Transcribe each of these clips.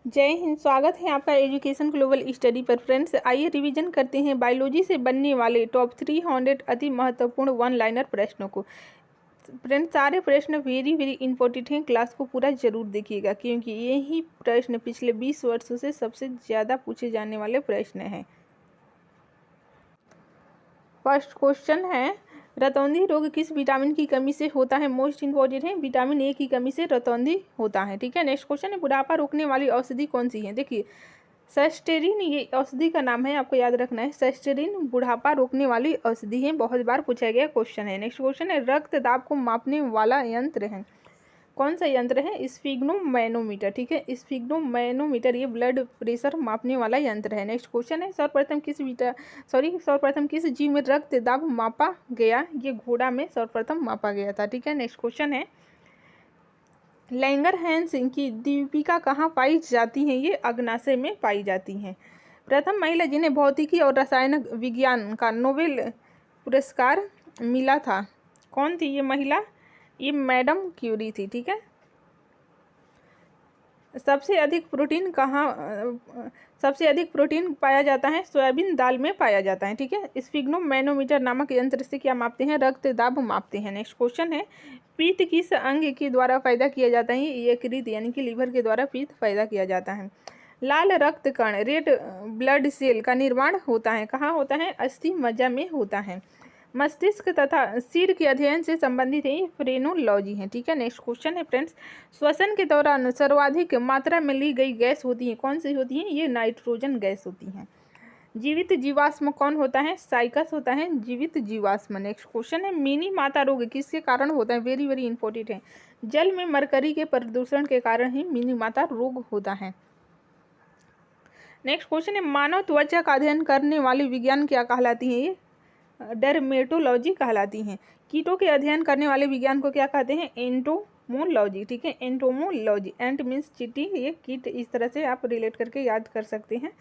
जय हिंद। स्वागत है आपका एजुकेशन ग्लोबल स्टडी पर। फ्रेंड्स, आइए रिवीजन करते हैं बायोलॉजी से बनने वाले टॉप 300 अति महत्वपूर्ण वन लाइनर प्रश्नों को। फ्रेंड्स, सारे प्रश्न वेरी वेरी इंपॉर्टेंट हैं। क्लास को पूरा जरूर देखिएगा क्योंकि यही प्रश्न पिछले 20 वर्षों से सबसे ज़्यादा पूछे जाने वाले प्रश्न हैं। फर्स्ट क्वेश्चन है, रतौंधी रोग किस विटामिन की कमी से होता है? मोस्ट इंपॉर्टेंट है, विटामिन ए की कमी से रतौंधी होता है। ठीक है। नेक्स्ट क्वेश्चन है, बुढ़ापा रोकने वाली औषधि कौन सी है? देखिए, सस्टेरिन ये औषधि का नाम है, आपको याद रखना है। सस्टेरिन बुढ़ापा रोकने वाली औषधि है, बहुत बार पूछा गया क्वेश्चन है। नेक्स्ट क्वेश्चन है, रक्त दाब को मापने वाला यंत्र है, कौन सा यंत्र है? स्फिग्नोमैनोमीटर। ठीक है, स्फिग्नोमैनोमीटर ये ब्लड प्रेशर मापने वाला यंत्र है। नेक्स्ट क्वेश्चन है, सर्वप्रथम किस जीव में रक्त दाब मापा गया? ये घोड़ा में सर्वप्रथम मापा गया था। ठीक है। नेक्स्ट क्वेश्चन है, लैंगरहैंस की दीपिका कहाँ पाई जाती हैं? ये अग्नाशय में पाई जाती हैं। प्रथम महिला जिन्हें भौतिकी और रसायन विज्ञान का नोबेल पुरस्कार मिला था, कौन थी ये महिला? ये मैडम क्यूरी थी। ठीक है। सबसे अधिक प्रोटीन पाया जाता है? सोयाबीन दाल में पाया जाता है। ठीक है। स्फिग्नोमैनोमीटर नामक यंत्र से क्या मापते हैं? रक्त दाब मापते हैं। नेक्स्ट क्वेश्चन है, पित्त किस अंग के द्वारा पैदा किया जाता है? यकृत यानी कि लीवर के द्वारा पित्त पैदा किया जाता है। लाल रक्त कण रेड ब्लड सेल का निर्माण होता है, कहाँ होता है? अस्थि मज्जा में होता है। मस्तिष्क तथा सिर के अध्ययन से संबंधित है, फ्रेनोलॉजी है। ठीक है। नेक्स्ट क्वेश्चन है फ्रेंड्स, श्वसन के दौरान सर्वाधिक मात्रा में ली गई गैस होती है, कौन सी होती है? ये नाइट्रोजन गैस होती है। जीवित जीवाश्म कौन होता है? साइकस होता है जीवित जीवाश्म। नेक्स्ट क्वेश्चन है, मिनी माता रोग किसके कारण होता है? वेरी वेरी इंपॉर्टेंट है, जल में मरकरी के प्रदूषण के कारण ही मिनी माता रोग होता है। नेक्स्ट क्वेश्चन है, मानव त्वचा का अध्ययन करने वाली विज्ञान क्या कहलाती है? ये डर्मेटोलॉजी कहलाती हैं। कीटों के अध्ययन करने वाले विज्ञान को क्या कहते हैं? एंटोमोलॉजी। ठीक है, एंटोमोलॉजी। एंट मीन्स चींटी, ये कीट, इस तरह से आप रिलेट करके याद कर सकते हैं।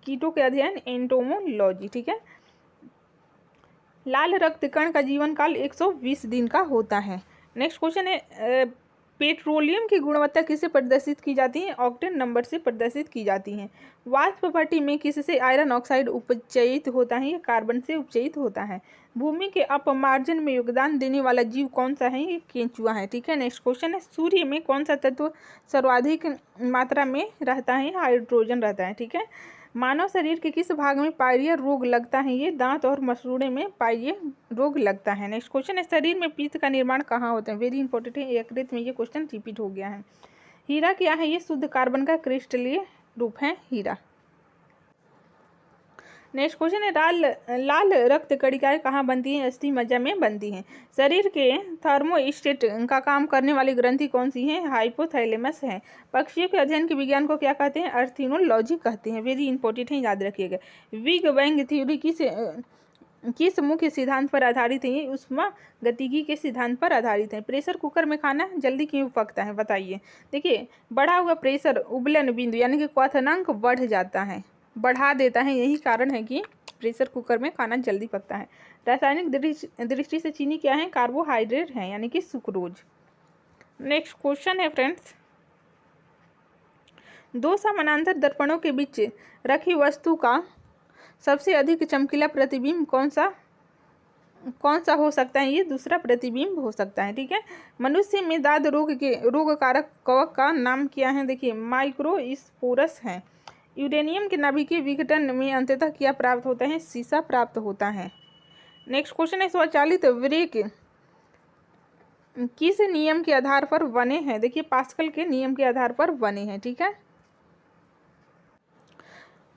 कीटों के अध्ययन एंटोमोलॉजी। ठीक है। लाल रक्त कण का जीवन काल 120 दिन का होता है। नेक्स्ट क्वेश्चन है, पेट्रोलियम की गुणवत्ता किससे प्रदर्शित की जाती है? ऑक्टेन नंबर से प्रदर्शित की जाती हैं। वाष्प भट्टी में किससे आयरन ऑक्साइड उपचयित होता है? ये कार्बन से उपचयित होता है। भूमि के अपमार्जन में योगदान देने वाला जीव कौन सा है? ये केंचुआ है। ठीक है। नेक्स्ट क्वेश्चन है, सूर्य में कौन सा तत्व सर्वाधिक मात्रा में रहता है? हाइड्रोजन रहता है। ठीक है। मानव शरीर के किस भाग में पायरिया रोग लगता है? ये दांत और मसूड़े में पायरिया रोग लगता है। नेक्स्ट क्वेश्चन है, शरीर में पित्त का निर्माण कहाँ होता है? वेरी इंपॉर्टेंट है, यकृत में। ये क्वेश्चन रिपीट हो गया है। हीरा क्या है? ये शुद्ध कार्बन का क्रिस्टलीय रूप है हीरा। नेक्स्ट क्वेश्चन है, लाल रक्त कणिकाएं कहाँ बनती हैं? अस्थि मज्जा में बनती हैं। शरीर के थर्मोस्टेट का काम करने वाली ग्रंथि कौन सी है? हाइपोथैलेमस है। पक्षियों के अध्ययन के विज्ञान को क्या कहते हैं? अर्थिनोलॉजी कहते हैं। वेरी इंपॉर्टेंट है, याद रखिएगा। बिग बैंग थ्योरी किस मुख्य सिद्धांत पर आधारित है? ये उष्मा गतिकी के सिद्धांत पर आधारित है। प्रेशर कुकर में खाना जल्दी क्यों पकता है? बताइए। देखिए, बढ़ा हुआ प्रेशर उबलन बिंदु यानी कि क्वथनांक बढ़ जाता है, बढ़ा देता है, यही कारण है कि प्रेशर कुकर में खाना जल्दी पकता है। रासायनिक दृष्टि से चीनी क्या है? कार्बोहाइड्रेट है, यानी कि सुक्रोज। नेक्स्ट क्वेश्चन है फ्रेंड्स, दो समानांतर दर्पणों के बीच रखी वस्तु का सबसे अधिक चमकीला प्रतिबिंब कौन सा हो सकता है? ये दूसरा प्रतिबिंब हो सकता है। ठीक है। मनुष्य में दाद रोग कारक कवक का नाम क्या है? देखिए, माइक्रोस्पोरस है। यूरेनियम के नाभिकीय विघटन में अंततः क्या प्राप्त होता है? सीसा प्राप्त होता है। नेक्स्ट क्वेश्चन है, स्वचालित ब्रेक किस नियम के आधार पर बने हैं? देखिए, पास्कल के नियम के आधार पर बने हैं। ठीक है।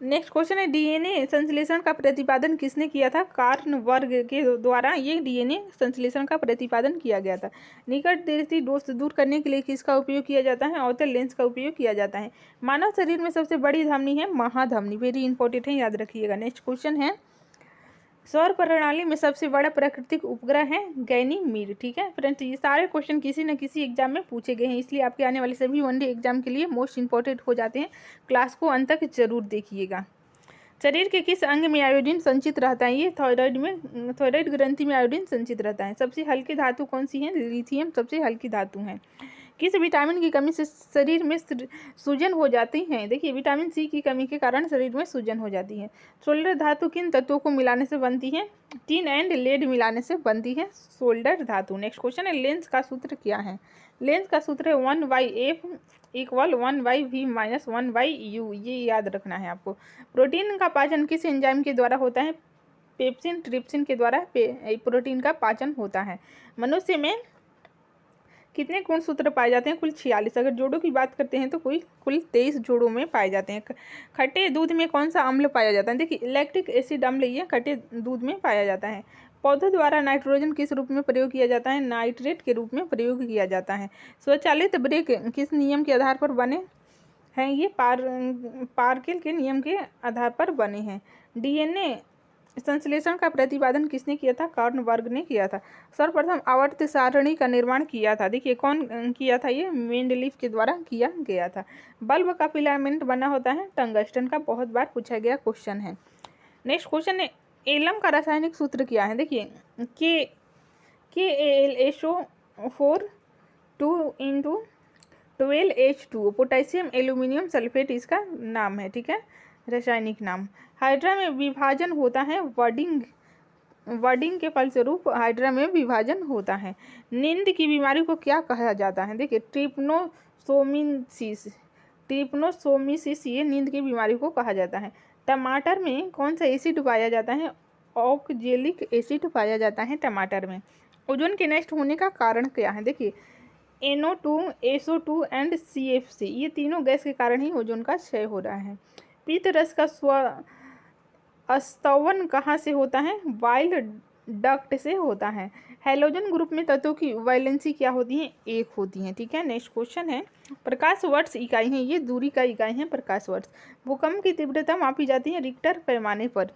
नेक्स्ट क्वेश्चन है, डीएनए संश्लेषण का प्रतिपादन किसने किया था? कार्नबर्ग के द्वारा ये डीएनए संश्लेषण का प्रतिपादन किया गया था। निकट दृष्टि दोष दूर करने के लिए किसका उपयोग किया जाता है? अवतल लेंस का उपयोग किया जाता है। मानव शरीर में सबसे बड़ी धमनी है महाधमनी। वेरी इंपॉर्टेंट है, याद रखिएगा। नेक्स्ट क्वेश्चन है, सौर प्रणाली में सबसे बड़ा प्राकृतिक उपग्रह है गैनीमीड। ठीक है फ्रेंड्स, ये सारे क्वेश्चन किसी न किसी एग्जाम में पूछे गए हैं, इसलिए आपके आने वाले सभी वनडे एग्जाम के लिए मोस्ट इंपॉर्टेंट हो जाते हैं। क्लास को अंत तक जरूर देखिएगा। शरीर के किस अंग में आयोडीन संचित रहता है? ये थायराइड ग्रंथि में आयोडीन संचित रहता है। सबसे हल्की धातु कौन सी है? लिथियम सबसे हल्की धातु है। किस विटामिन की कमी से शरीर में सूजन हो जाती है? देखिए विटामिन सी की कमी के कारण शरीर में सूजन हो जाती है। सोल्डर धातु किन तत्वों को मिलाने से बनती है? टिन एंड लेड मिलाने से बनती है सोल्डर धातु। नेक्स्ट क्वेश्चन है लेंस का सूत्र क्या है? लेंस का सूत्र है 1/f equal 1/v minus 1/u। ये याद रखना है आपको। प्रोटीन का पाचन किस एंजाइम के द्वारा होता है? पेप्सिन ट्रिप्सिन के द्वारा प्रोटीन का पाचन होता है। मनुष्य में कितने गुणसूत्र पाए जाते हैं? कुल 46। अगर जोड़ों की बात करते हैं तो कुल 23 जोड़ों में पाए जाते हैं। खट्टे दूध में कौन सा अम्ल पाया जाता है? देखिए लैक्टिक एसिड अम्ल ये खट्टे दूध में पाया जाता है। पौधों द्वारा नाइट्रोजन किस रूप में प्रयोग किया जाता है? नाइट्रेट के रूप में प्रयोग किया जाता है। स्वचालित ब्रेक किस नियम के आधार पर बने हैं? ये पार्किल के नियम के आधार पर बने हैं। डीएनए संश्लेषण का प्रतिपादन किसने किया था? कार्नबर्ग ने किया था। सर्वप्रथम आवर्त सारणी का निर्माण किया था? देखिए कौन किया था? ये मेंडलीफ के द्वारा किया गया था। बल्ब का फिलामेंट बना होता है टंगस्टन का, बहुत बार पूछा गया क्वेश्चन है। नेक्स्ट क्वेश्चन है एलम का रासायनिक सूत्र क्या है? देखिए KAlSO4 2 12H2 potassium aluminium sulphate इसका नाम है, ठीक है, रासायनिक नाम। हाइड्रा में विभाजन होता है वर्डिंग के फलस्वरूप हाइड्रा में विभाजन होता है। नींद की बीमारी को क्या कहा जाता है? देखिए ट्रिप्नोसोमिसिस ये नींद की बीमारी को कहा जाता है। टमाटर में कौन सा एसिड पाया जाता है? ऑक्जेलिक एसिड पाया जाता है टमाटर में। ओजोन के नष्ट होने का कारण क्या है? देखिए NO2 SO2 एंड CFC ये तीनों गैस के कारण ही ओजोन का क्षय हो रहा है। पीत रस का स्तवन कहाँ से होता है? वाइल डक्ट से होता है। हैलोजन ग्रुप में तत्वों की वैलेंसी क्या होती है? 1 होती है, ठीक है। नेक्स्ट क्वेश्चन है प्रकाश वर्ष इकाई है, ये दूरी का इकाई है प्रकाश वर्ष। भूकंप की तीव्रता मापी जाती है रिक्टर पैमाने पर।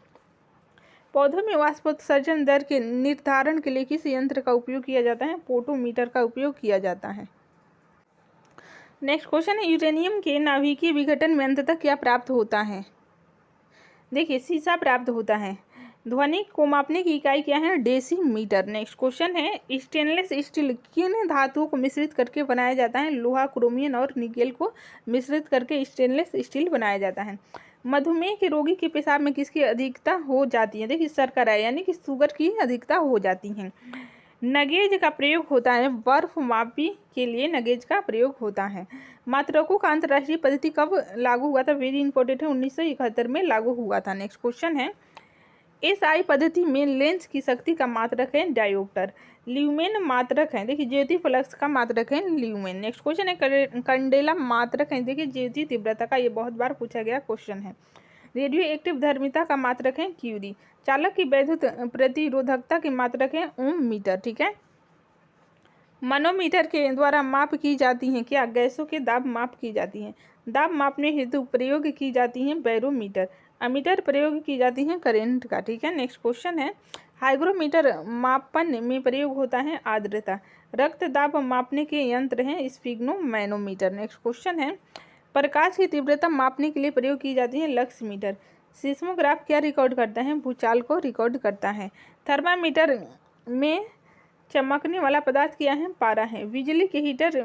पौधों में वाष्पोत्सर्जन दर के निर्धारण के लिए किस यंत्र का उपयोग किया जाता है? पोटोमीटर का उपयोग किया जाता है। नेक्स्ट क्वेश्चन है यूरेनियम के नाभिकीय विघटन में अंततः क्या प्राप्त होता है? देखिए सीसा प्राप्त होता है। ध्वनि को मापने की इकाई क्या है? डेसीमीटर। नेक्स्ट क्वेश्चन है स्टेनलेस स्टील किन धातुओं को मिश्रित करके बनाया जाता है? लोहा, क्रोमियम और निकेल को मिश्रित करके स्टेनलेस स्टील बनाया जाता है। मधुमेह के रोगी के पेशाब में किसकी अधिकता हो जाती है? देखिए शर्करा यानी कि शुगर की अधिकता हो जाती है। नगेज का प्रयोग होता है बर्फ मापी के लिए, नगेज का प्रयोग होता है। मात्रकों का अंतर्राष्ट्रीय पद्धति कब लागू हुआ था? वेरी इंपॉर्टेंट है, 1971 में लागू हुआ था। नेक्स्ट क्वेश्चन है SI पद्धति में लेंस की शक्ति का मात्रक है डायोप्टर। ल्यूमेन मात्रक है, देखिए ज्योति फ्लक्स का मात्रक है ल्यूमेन। नेक्स्ट क्वेश्चन है कंडेला मात्रक है, देखिए ज्योति तीव्रता का, ये बहुत बार पूछा गया क्वेश्चन है। रेडियो एक्टिव धर्मिता का मात्रक है क्यूरी। चालक की वैद्युत प्रतिरोधकता की मात्रक है ओम मीटर, ठीक है। मनोमीटर के द्वारा माप की जाती हैं क्या? गैसों के दाब माप की जाती हैं। दाब मापने हेतु प्रयोग की जाती हैं बैरोमीटर। अमीटर प्रयोग की जाती हैं करंट का, ठीक है। नेक्स्ट क्वेश्चन है हाइग्रोमीटर मापन में प्रयोग होता है आर्द्रता। रक्त दाब मापने के यंत्र हैं स्फिग्नोमैनोमीटर। नेक्स्ट क्वेश्चन है प्रकाश की तीव्रता मापने के लिए प्रयोग की जाती है लक्समीटर। सिस्मोग्राफ क्या रिकॉर्ड करता है? भूचाल को रिकॉर्ड करता है। थर्मामीटर में चमकने वाला पदार्थ क्या है? पारा है। बिजली के हीटर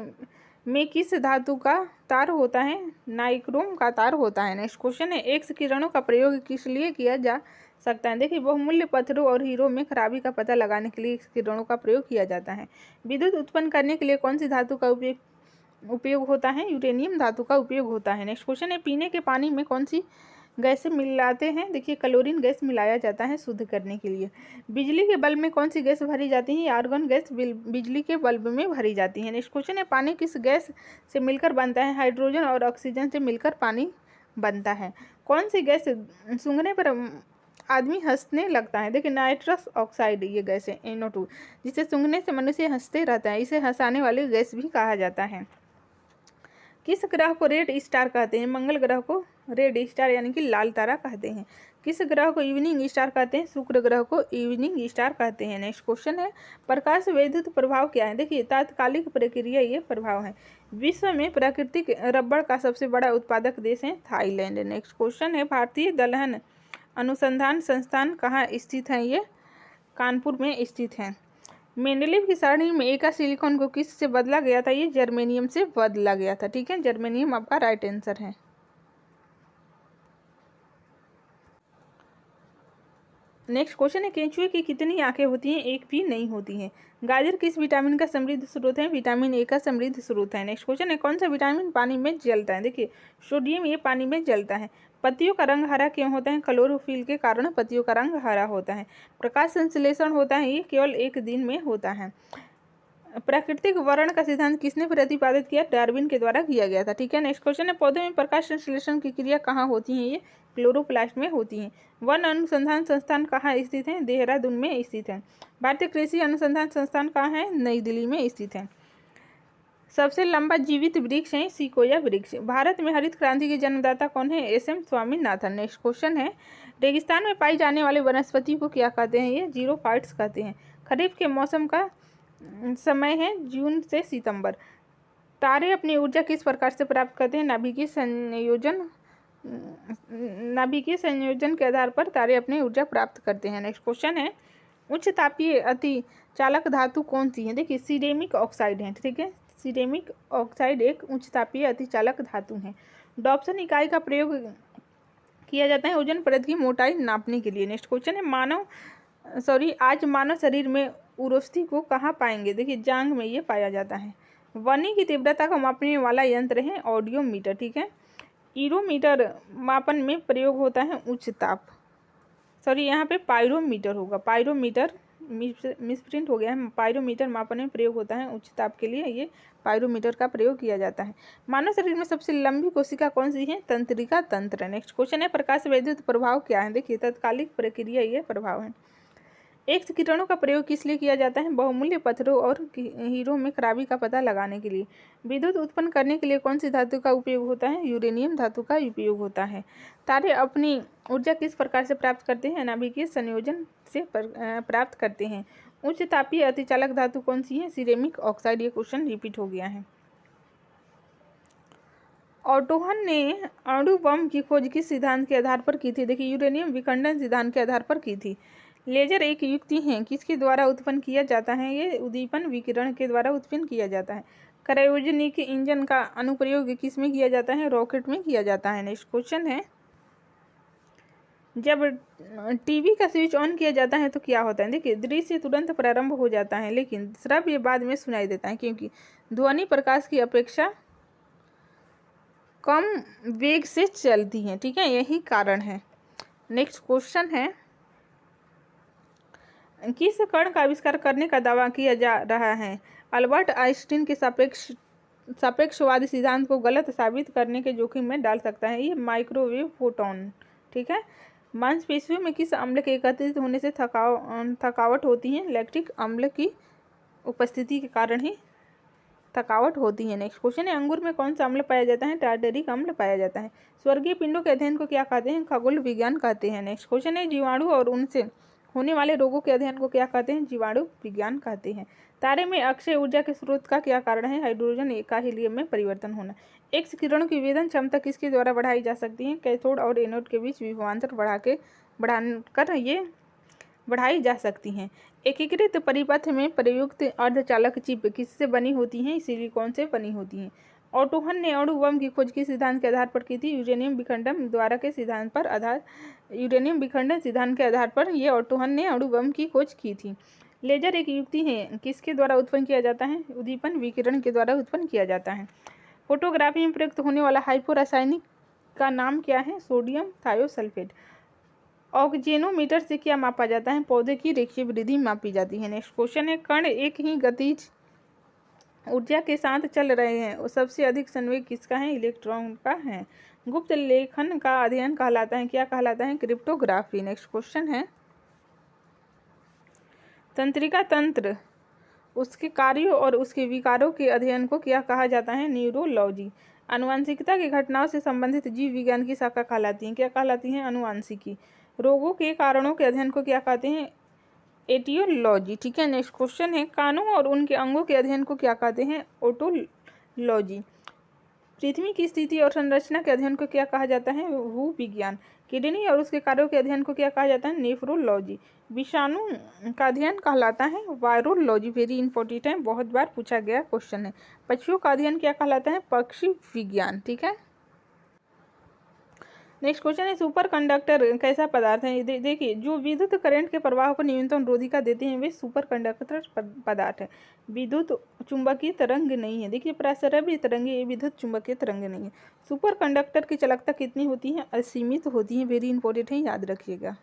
में किस धातु का तार होता है? नाइक्रोम का तार होता है। नेक्स्ट क्वेश्चन है एक्स किरणों का प्रयोग किस लिए किया जा सकता है? देखिए बहुमूल्य पत्थरों और हीरों में खराबी का पता लगाने के लिए एक्स किरणों का प्रयोग किया जाता है। विद्युत उत्पन्न करने के लिए कौन सी धातु का उपयोग होता है? यूरेनियम धातु का उपयोग होता है। नेक्स्ट क्वेश्चन है पीने के पानी में कौन सी गैसें मिलाते हैं? देखिए क्लोरीन गैस मिलाया जाता है शुद्ध करने के लिए। बिजली के बल्ब में कौन सी गैस भरी जाती है? आर्गन गैस बिजली के बल्ब में भरी जाती है। नेक्स्ट क्वेश्चन है पानी किस गैस से मिलकर बनता है? हाइड्रोजन और ऑक्सीजन से मिलकर पानी बनता है। कौन सी गैस सूंघने पर आदमी हंसने लगता है? देखिए नाइट्रस ऑक्साइड ये गैस है NO2, जिसे सूंघने से मनुष्य हंसते रहता है, इसे हंसाने वाली गैस भी कहा जाता है। किस ग्रह को रेड स्टार कहते हैं? मंगल ग्रह को रेड स्टार यानी कि लाल तारा कहते हैं। किस ग्रह को इवनिंग स्टार कहते हैं? शुक्र ग्रह को इवनिंग स्टार कहते हैं। नेक्स्ट क्वेश्चन है प्रकाश वैद्युत प्रभाव क्या है? देखिए तात्कालिक प्रक्रिया ये प्रभाव है। विश्व में प्राकृतिक रबड़ का सबसे बड़ा उत्पादक देश है थाईलैंड। नेक्स्ट क्वेश्चन है भारतीय दलहन अनुसंधान संस्थान कहाँ स्थित है? ये कानपुर में स्थित है। मेंडेलीव की सारणी में एका सिलिकॉन को किस से बदला गया था? ये जर्मेनियम से बदला गया था। ठीक है, जर्मेनियम आपका राइट आंसर है। नेक्स्ट क्वेश्चन है, केंचुए की कितनी आंखें होती हैं? एक भी नहीं होती हैं। गाजर किस विटामिन का समृद्ध स्रोत है? विटामिन ए का समृद्ध स्रोत है। नेक्स्ट क्वेश्चन है, कौन सा विटामिन पानी में जलता है? देखिए, सोडियम, ये पानी में जलता है। पत्तियों का रंग हरा क्यों होता है? क्लोरोफिल के कारण पत्तियों का रंग हरा होता है। प्रकाश संश्लेषण होता है, ये केवल एक दिन में होता है। प्राकृतिक वर्ण का सिद्धांत किसने प्रतिपादित किया? डार्विन के द्वारा किया गया था। ठीक है, नेक्स्ट क्वेश्चन है, पौधे में प्रकाश संश्लेषण की क्रिया कहाँ होती है? ये क्लोरोप्लास्ट में होती है। वन अनुसंधान संस्थान कहाँ स्थित है? देहरादून में स्थित है। भारतीय कृषि अनुसंधान संस्थान कहाँ है? नई दिल्ली में स्थित है। सबसे लंबा जीवित वृक्ष है सिकोया वृक्ष। भारत में हरित क्रांति के जन्मदाता कौन है? एस.एम. स्वामीनाथन। नेक्स्ट क्वेश्चन है, रेगिस्तान में पाई जाने वाले वनस्पति को क्या कहते हैं? ये जीरोफाइट्स कहते हैं। खरीफ के मौसम का समय है जून से सितंबर। तारे अपनी ऊर्जा किस प्रकार से प्राप्त करते हैं? नाभिकीय संयोजन के आधार पर तारे अपनी ऊर्जा प्राप्त करते हैं। नेक्स्ट क्वेश्चन है, उच्च तापीय अति चालक धातु कौन सी है? देखिए, सिरेमिक ऑक्साइड है। ठीक है, सिरेमिक ऑक्साइड एक उच्च तापीय अति चालक धातु है। डॉप्सन इकाई का प्रयोग किया जाता है ओजोन परत की मोटाई नापने के लिए। नेक्स्ट क्वेश्चन है, आज मानव शरीर में उरोस्थी को कहाँ पाएंगे? देखिए, जांघ में ये पाया जाता है। ध्वनि की तीव्रता को मापने वाला यंत्र है ऑडियोमीटर। ठीक है, ईरोमीटर मापन में प्रयोग होता है उच्च ताप, यहाँ पे पायरोमीटर होगा, पायरोमीटर मिसप्रिंट हो गया है। पायरोमीटर मापन में प्रयोग होता है उच्च ताप के लिए, ये पायरोमीटर का प्रयोग किया जाता है। मानव शरीर में सबसे लंबी कोशिका कौन सी है? तंत्रिका तंत्र। नेक्स्ट क्वेश्चन है, प्रकाश विद्युत प्रभाव क्या है? देखिए, तात्कालिक प्रक्रिया ये प्रभाव है। एक्स किरणों का प्रयोग किस लिए किया जाता है? बहुमूल्य पत्थरों और हीरों में खराबी का पता लगाने के लिए। विद्युत उत्पन्न करने के लिए कौन सी धातु का उपयोग होता है? यूरेनियम धातु का उपयोग होता है। तारे अपनी ऊर्जा किस प्रकार से प्राप्त करते हैं? नाभिकीय संयोजन से प्राप्त करते हैं। उच्च तापीय अतिचालक धातु कौन सी है? Ceramic oxide. ये क्वेश्चन रिपीट हो गया है। ऑटोहन ने अणु बम की खोज किस सिद्धांत के आधार पर की थी? देखिए, यूरेनियम विखंडन सिद्धांत के आधार पर की थी। लेजर एक युक्ति है, किसके द्वारा उत्पन्न किया जाता है? ये उद्दीपन विकिरण के द्वारा उत्पन्न किया जाता है। क्रायोजेनिक इंजन का अनुप्रयोग किस में किया जाता है? रॉकेट में किया जाता है। नेक्स्ट क्वेश्चन है, जब टीवी का स्विच ऑन किया जाता है तो क्या होता है? देखिए, दृश्य तुरंत प्रारंभ हो जाता है, लेकिन श्रव्य बाद में सुनाई देता है, क्योंकि ध्वनि प्रकाश की अपेक्षा कम वेग से चलती है। ठीक है, यही कारण है। नेक्स्ट क्वेश्चन है, किस कण का आविष्कार करने का दावा किया जा रहा है? अल्बर्ट आइंस्टीन के सापेक्षवादी सिद्धांत को गलत साबित करने के जोखिम में डाल सकता है। ये माइक्रोवेव फोटोन। ठीक है, मांसपेशियों में किस अम्ल के एकत्रित होने से थकावट होती है? लैक्टिक अम्ल की उपस्थिति के कारण ही थकावट होती है। नेक्स्ट क्वेश्चन है, अंगूर में कौन सा अम्ल पाया जाता है? टार्टरिक अम्ल पाया जाता है। स्वर्गीय पिंडों के अध्ययन को क्या कहते हैं? खगोल विज्ञान कहते हैं। नेक्स्ट क्वेश्चन है, जीवाणु और उनसे होने वाले रोगों के अध्ययन को क्या कहते हैं? जीवाणु विज्ञान कहते हैं। तारे में अक्षय ऊर्जा के स्रोत का क्या कारण है? हाइड्रोजन का हीलियम में परिवर्तन होना। एक्स किरणों की विभेदन क्षमता किसके द्वारा बढ़ाई जा सकती है? कैथोड और एनोड के बीच विभवांतर बढ़ाकर ये बढ़ाई जा सकती हैं। एकीकृत परिपथ में प्रयुक्त अर्धचालक चिप किससे बनी होती हैं? सिलिकॉन से बनी होती हैं। ऑटोहन ने अणु बम की खोज किस सिद्धांत के आधार पर की थी? यूरेनियम विखंडन सिद्धांत के आधार पर ये ऑटोहन ने अणु बम की खोज की थी। लेजर एक युक्ति है, किसके द्वारा उत्पन्न किया जाता है? उद्दीपन विकिरण के द्वारा उत्पन्न किया जाता है। फोटोग्राफी में प्रयुक्त होने वाला हाइपोरासायनिक का नाम क्या है? Sodium thiosulphate. ऑक्जेनोमीटर से क्या मापा जाता है? पौधे की रेखीय वृद्धि मापी जाती है। नेक्स्ट क्वेश्चन है, कण एक ही गतिज ऊर्जा के साथ चल रहे हैं और सबसे अधिक संवेग किसका है? इलेक्ट्रॉन का है। गुप्त लेखन का अध्ययन कहलाता है, क्या कहलाता है? क्रिप्टोग्राफी। नेक्स्ट क्वेश्चन है, तंत्रिका तंत्र, उसके कार्यों और उसके विकारों के अध्ययन को क्या कहा जाता है? न्यूरोलॉजी। आनुवंशिकता की घटनाओं से संबंधित जीव विज्ञान की शाखा कहलाती है, क्या कहलाती है? आनुवंशिकी। रोगों के कारणों के अध्ययन को क्या कहते हैं? एटियोलॉजी। ठीक है, नेक्स्ट क्वेश्चन है, कानों और उनके अंगों के अध्ययन को क्या कहते हैं? ओटोलॉजी। पृथ्वी की स्थिति और संरचना के अध्ययन को क्या कहा जाता है? भूविज्ञान। किडनी और उसके कार्यों के अध्ययन को क्या कहा जाता है? नेफ्रोलॉजी। विषाणु का अध्ययन कहलाता है वायरोलॉजी। वेरी इंपॉर्टेंट है, बहुत बार पूछा गया क्वेश्चन है। पक्षियों का अध्ययन क्या कहलाता है? पक्षी विज्ञान। ठीक है, नेक्स्ट क्वेश्चन है सुपर कंडक्टर कैसा पदार्थ है? देखिए, जो विद्युत करंट के प्रवाह को न्यूनतम रोधिका देते हैं वे सुपर कंडक्टर पदार्थ है। विद्युत चुंबकीय तरंग नहीं है। देखिए, प्रसरभी तरंग, ये विद्युत चुंबकीय तरंग नहीं है। सुपर कंडक्टर की चालकता कितनी होती है? असीमित होती है। वेरी इंपॉर्टेंट है, याद रखिएगा।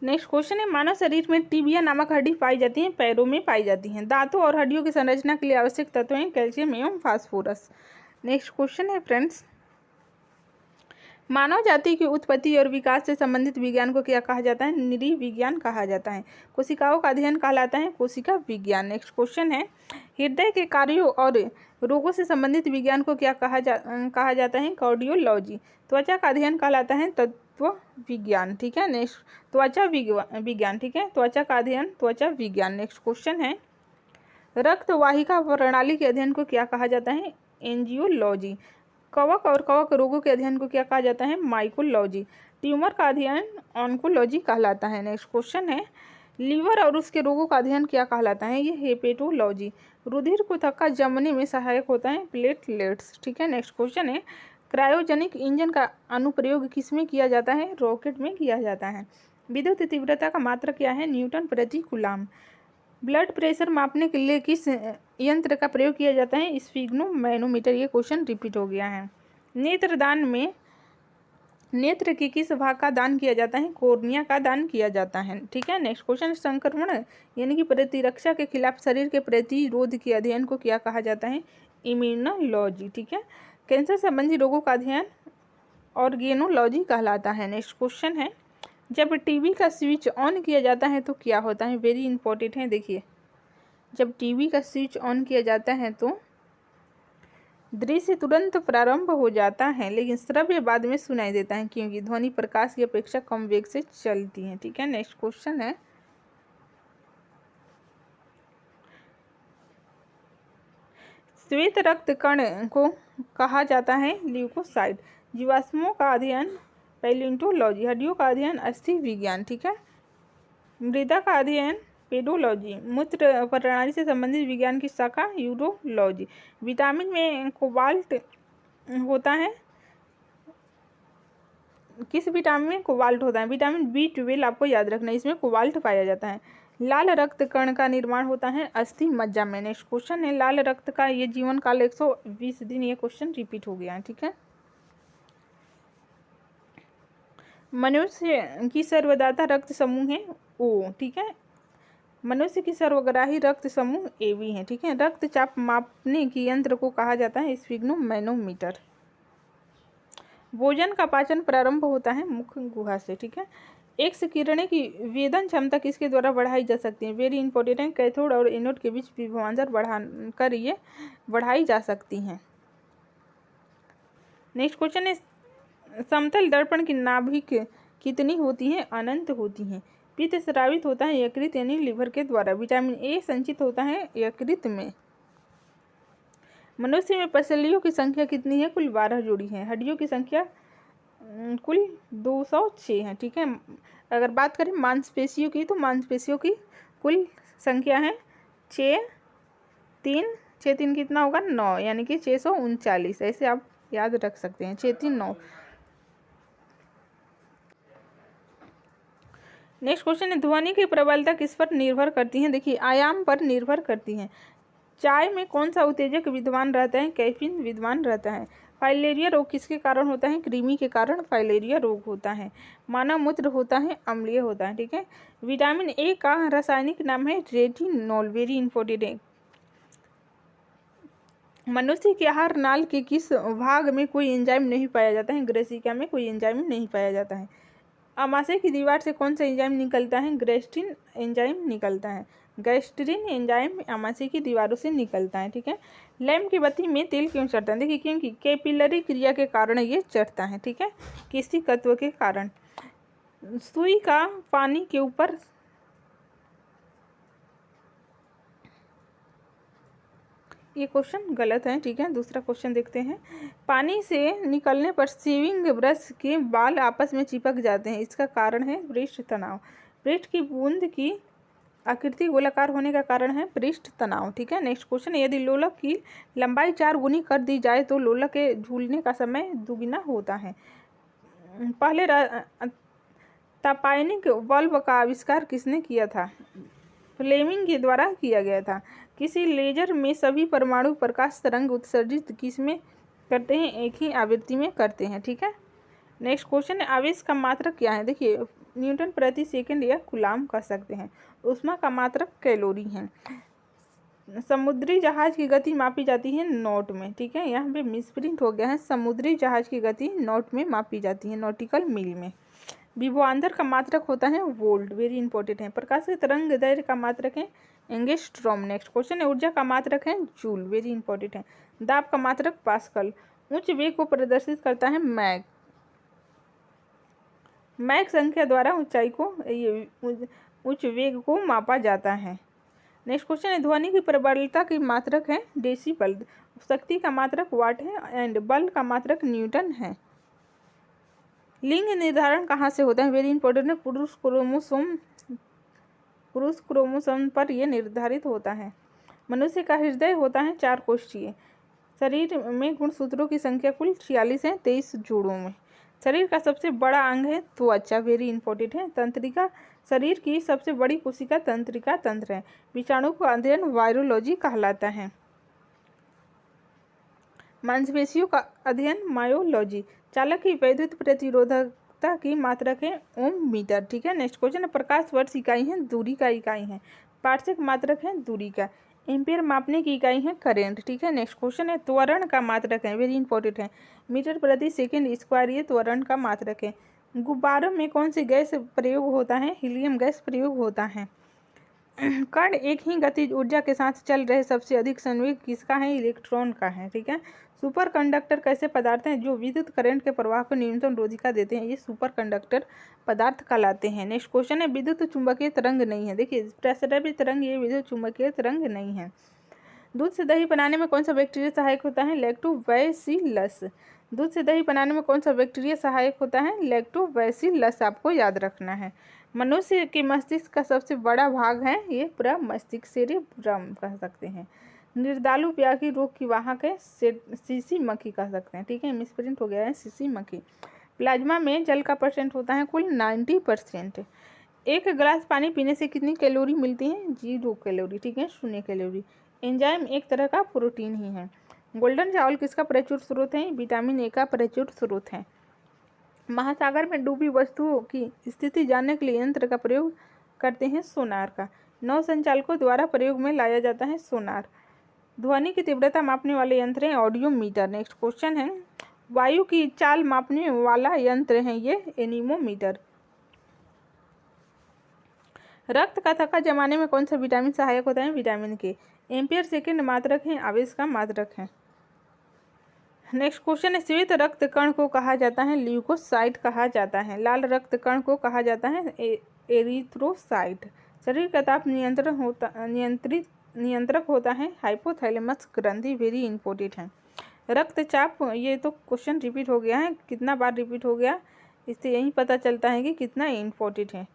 नेक्स्ट क्वेश्चन है मानव शरीर में टिबिया नामक हड्डी पाई जाती है, पैरों में पाई जाती है। दांतों और हड्डियों की संरचना के लिए आवश्यक तत्व हैं कैल्शियम एवं फास्फोरस। नेक्स्ट क्वेश्चन है फ्रेंड्स, मानव जाति की उत्पत्ति और विकास से संबंधित विज्ञान को क्या कहा जाता है? नृ विज्ञान कहा जाता है। कोशिकाओं का अध्ययन कहलाता है कोशिका विज्ञान। नेक्स्ट क्वेश्चन है हृदय के कार्यों और रोगों से संबंधित विज्ञान को क्या कहा जाता है? कार्डियोलॉजी। त्वचा का अध्ययन कहलाता है तत्व विज्ञान। ठीक है, नेक्स्ट त्वचा विज्ञान। ठीक है, त्वचा का अध्ययन त्वचा विज्ञान। नेक्स्ट क्वेश्चन है रक्त वाहिका प्रणाली के अध्ययन को क्या कहा जाता है? एंजियोलॉजी। कवक और कवक रोगों के अध्ययन को क्या कहा जाता है? माइकोलॉजी। ट्यूमर का अध्ययन ऑन्कोलॉजी कहलाता है। नेक्स्ट क्वेश्चन है लीवर और उसके रोगों का अध्ययन क्या कहलाता है? ये हेपेटोलॉजी। रुधिर को थक्का जमने में सहायक होता है प्लेटलेट्स। ठीक है, नेक्स्ट क्वेश्चन है क्रायोजेनिक इंजन का अनुप्रयोग किसमें किया जाता है? रॉकेट में किया जाता है। विद्युत तीव्रता का मात्रक क्या है? न्यूटन प्रति कूलाम। ब्लड प्रेशर मापने के लिए किस यंत्र का प्रयोग किया जाता है? स्फिग्नोमैनोमीटर। ये क्वेश्चन रिपीट हो गया है। नेत्रदान में नेत्र के किस भाग का दान किया जाता है? कॉर्निया का दान किया जाता है। ठीक है, नेक्स्ट क्वेश्चन संक्रमण यानी कि प्रतिरक्षा के खिलाफ शरीर के प्रतिरोध के अध्ययन को क्या कहा जाता है? इम्यूनोलॉजी। ठीक है, कैंसर संबंधी रोगों का अध्ययन ऑर्गेनोलॉजी कहलाता है। नेक्स्ट क्वेश्चन है जब टीवी का स्विच ऑन किया जाता है तो क्या होता है? वेरी इंपॉर्टेंट है। देखिए, जब टीवी का स्विच ऑन किया जाता है तो दृश्य तुरंत प्रारंभ हो जाता है, लेकिन श्रव्य बाद में सुनाई देता है क्योंकि ध्वनि प्रकाश की अपेक्षा कम वेग से चलती है। ठीक है, नेक्स्ट क्वेश्चन है श्वेत रक्त कण को कहा जाता है ल्यूकोसाइट। जीवाश्मों का अध्ययन पैलियोंटोलॉजी। हड्डियों का अध्ययन अस्थि विज्ञान। ठीक है, मृदा का अध्ययन पेडोलॉजी। मूत्र प्रणाली से संबंधित विज्ञान की शाखा यूरोलॉजी। विटामिन में कोबाल्ट होता है, किस विटामिन में कोबाल्ट होता है? विटामिन B12 आपको याद रखना है, इसमें कोबाल्ट पाया जाता है। लाल रक्त कण का निर्माण होता है अस्थि मज्जा में। नेक्स्ट क्वेश्चन है लाल रक्त का ये जीवन काल 120 दिन। ये क्वेश्चन रिपीट हो गया है। ठीक है, मनुष्य की सर्वदाता रक्त समूह है O। ठीक है, मनुष्य की सर्वग्राही रक्त समूह AB है। ठीक है, रक्तचाप मापने की यंत्र को कहा जाता है स्फिग्नोमैनोमीटर। भोजन का पाचन प्रारंभ होता है मुख गुहा से। ठीक है, एक्स किरणें की वेदन क्षमता किसके द्वारा बढ़ाई जा सकती है? वेरी इंपॉर्टेंट है, कैथोड और एनोड के बीच विभवांतर बढ़ाकर ये बढ़ाई जा सकती हैं। नेक्स्ट क्वेश्चन है समतल दर्पण की नाभिक कितनी होती है? अनंत होती हैं। पित्त स्रावित होता है यकृत यानी लीवर के द्वारा। विटामिन A संचित होता है यकृत में। मनुष्य में पसलियों की संख्या कितनी है? कुल 12 जोड़ी है। हड्डियों की संख्या कुल 206 है। ठीक है, अगर बात करें मांसपेशियों की तो मांसपेशियों की कुल संख्या है 6 3 कितना होगा? 9, यानी कि 639। ऐसे आप याद रख सकते हैं, 6 3 9। नेक्स्ट क्वेश्चन है ध्वनि की प्रबलता किस पर निर्भर करती है? देखिए, आयाम पर निर्भर करती है। चाय में कौन सा उत्तेजक विद्यमान रहता है? कैफीन विद्यमान रहता है। फाइलेरिया रोग किसके कारण होता है? कृमि के कारण फाइलेरिया रोग होता है। मानव मूत्र होता है अम्लीय होता है। ठीक है, विटामिन A का रासायनिक नाम है रेटिनॉल। वेरी इंपॉर्टेंट है। मनुष्य के आहार नाल के किस भाग में कोई एंजाइम नहीं पाया जाता है? ग्रेसिका में कोई एंजाइम नहीं पाया जाता है। अमाशय की दीवार से कौन सा एंजाइम निकलता है? गैस्ट्रिन एंजाइम निकलता है। गैस्ट्रिन एंजाइम अमाशय की दीवारों से निकलता है। ठीक है, लैंप की बत्ती में तेल क्यों चढ़ता है? देखिए, क्योंकि कैपिलरी क्रिया के कारण ये चढ़ता है। ठीक है, किसी तत्व के कारण। सुई का पानी के ऊपर ये क्वेश्चन गलत है, ठीक है। दूसरा क्वेश्चन देखते हैं। पानी से निकलने पर शेविंग ब्रश के बाल आपस में चिपक जाते हैं, इसका कारण है पृष्ठ तनाव। पृष्ठ की बूंद की आकृति गोलाकार होने का कारण है पृष्ठ तनाव, ठीक है। नेक्स्ट क्वेश्चन, यदि लोलक की लंबाई 4 गुनी कर दी जाए तो लोलक के झूलने का समय दुगुना होता है। पहले तापायनिक बल्ब का आविष्कार किसने किया था? फ्लेमिंग के द्वारा किया गया था। किसी लेजर में सभी परमाणु प्रकाश तरंग उत्सर्जित किस में करते हैं? एक ही आवृत्ति में करते हैं, ठीक है। नेक्स्ट क्वेश्चन है, आवेश का मात्रक क्या है? देखिए, न्यूटन प्रति सेकंड या कूलाम कह सकते हैं। ऊष्मा का मात्रक कैलोरी है। समुद्री जहाज की गति मापी जाती है नॉट में, ठीक है। यहाँ पे मिसप्रिंट हो गया है, समुद्री जहाज की गति नॉट में मापी जाती है, नॉटिकल मील में। विभवांतर का मात्रक होता है वोल्ट, वेरी इंपॉर्टेंट है। प्रकाश के तरंग दैर्घ्य का मात्रक है एंगस्ट्रॉम। नेक्स्ट क्वेश्चन है, ऊर्जा का मात्रक है जूल, वेरी इंपॉर्टेंट है। दाब का मात्रक पास्कल। उच्च वेग को प्रदर्शित करता है मैक। मैक संख्या द्वारा ऊंचाई को उच्च वेग को मापा जाता है। नेक्स्ट क्वेश्चन है, ध्वनि की प्रबलता की मात्रक है डेसिबल। शक्ति का मात्रक वाट है एंड बल का मात्रक न्यूटन है। लिंग निर्धारण कहाँ से होता है? वेरी इंपॉर्टेंट है, पुरुष क्रोमोसोम पर यह निर्धारित होता है। मनुष्य का हृदय होता है 4 कोष्ठीय। शरीर में गुणसूत्रों की संख्या कुल 46 है 23 जोड़ों में। शरीर का सबसे बड़ा अंग है त्वचा, वेरी इंपॉर्टेंट है। तंत्रिका शरीर की सबसे बड़ी कोशिका तंत्रिका तंत्र है। विषाणु का अध्ययन वायरोलॉजी कहलाता है। मांसपेशियों का अध्ययन मायोलॉजी। चालक की वैद्युत प्रतिरोधकता की मात्रक है ओम मीटर, ठीक है। नेक्स्ट क्वेश्चन है, प्रकाश वर्ष इकाई है, दूरी का इकाई है। पार्सेक मात्रक है दूरी का। एम्पियर मापने की इकाई है करेंट, ठीक है। नेक्स्ट क्वेश्चन है, त्वरण का मात्रक है, वेरी इंपॉर्टेंट है, मीटर प्रति सेकेंड स्क्वायर, ये त्वरण का मात्रक है। गुब्बारों में कौन सी गैस प्रयोग होता है? हीलियम गैस प्रयोग होता है। कण एक ही गतिज ऊर्जा के साथ चल रहे सबसे अधिक संवेग किसका है? इलेक्ट्रॉन का है, ठीक है। सुपर कंडक्टर कैसे पदार्थ हैं जो विद्युत करंट के प्रवाह को न्यूनतम रोधिका देते हैं? ये सुपर कंडक्टर पदार्थ कहलाते हैं। नेक्स्ट क्वेश्चन है, विद्युत चुंबकीय तरंग नहीं है। देखिए, प्रसरणी तरंग ये विद्युत चुंबकीय तरंग नहीं है। दूध से दही बनाने में कौन सा बैक्टीरिया सहायक होता है? लैक्टोबैसिलस। दूध से दही बनाने में कौन सा बैक्टीरिया सहायक होता है? लैक्टोबैसिलस, आपको याद रखना है। मनुष्य के मस्तिष्क का सबसे बड़ा भाग है ये प्रमस्तिष्क, सेरेब्रम कह सकते हैं। निर्दालु प्यागी रोग की वाहक है सीसी मक्खी कह सकते हैं, ठीक है। मिसप्रिंट हो गया है, सीसी मक्खी। प्लाज्मा में जल का परसेंट होता है कुल 90%। एक गिलास पानी पीने से कितनी कैलोरी मिलती है? 0 कैलोरी, ठीक है, 0 कैलोरी। एंजाइम एक तरह का प्रोटीन ही है। गोल्डन चावल किसका प्रचुर स्रोत है? विटामिन ए का प्रचुर स्रोत है। महासागर में डूबी वस्तुओं की स्थिति जानने के लिए यंत्र का प्रयोग करते हैं सोनार का। नौ संचालकों द्वारा प्रयोग में लाया जाता है सोनार। ध्वनि की तीव्रता मापने वाले यंत्र हैं ऑडियोमीटर। नेक्स्ट क्वेश्चन है, वायु की चाल मापने वाला यंत्र है ये एनीमोमीटर। रक्त का थक्का जमाने में कौन सा विटामिन सहायक होता है? विटामिन के। एम्पियर सेकेंड मात्रक है, आवेश का मात्रक है। नेक्स्ट क्वेश्चन है, श्वेत रक्त कण को कहा जाता है ल्यूकोसाइट कहा जाता है। लाल रक्त कण को कहा जाता है एरिथ्रोसाइट। शरीर का ताप नियंत्रक होता है हाइपोथैलेमस ग्रंथि, वेरी इंपॉर्टेंट है। रक्तचाप, ये तो क्वेश्चन रिपीट हो गया है, कितना बार रिपीट हो गया इससे यही पता चलता है कि कितना इंपॉर्टेंट है।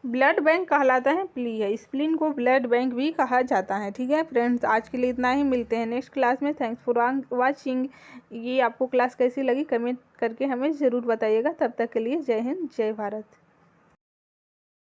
ब्लड बैंक कहलाता है प्लीहा। स्प्लीन को ब्लड बैंक भी कहा जाता है, ठीक है फ्रेंड्स। आज के लिए इतना ही, मिलते हैं नेक्स्ट क्लास में। Thanks for watching. ये आपको क्लास कैसी लगी कमेंट करके हमें ज़रूर बताइएगा। तब तक के लिए जय हिंद, जय भारत।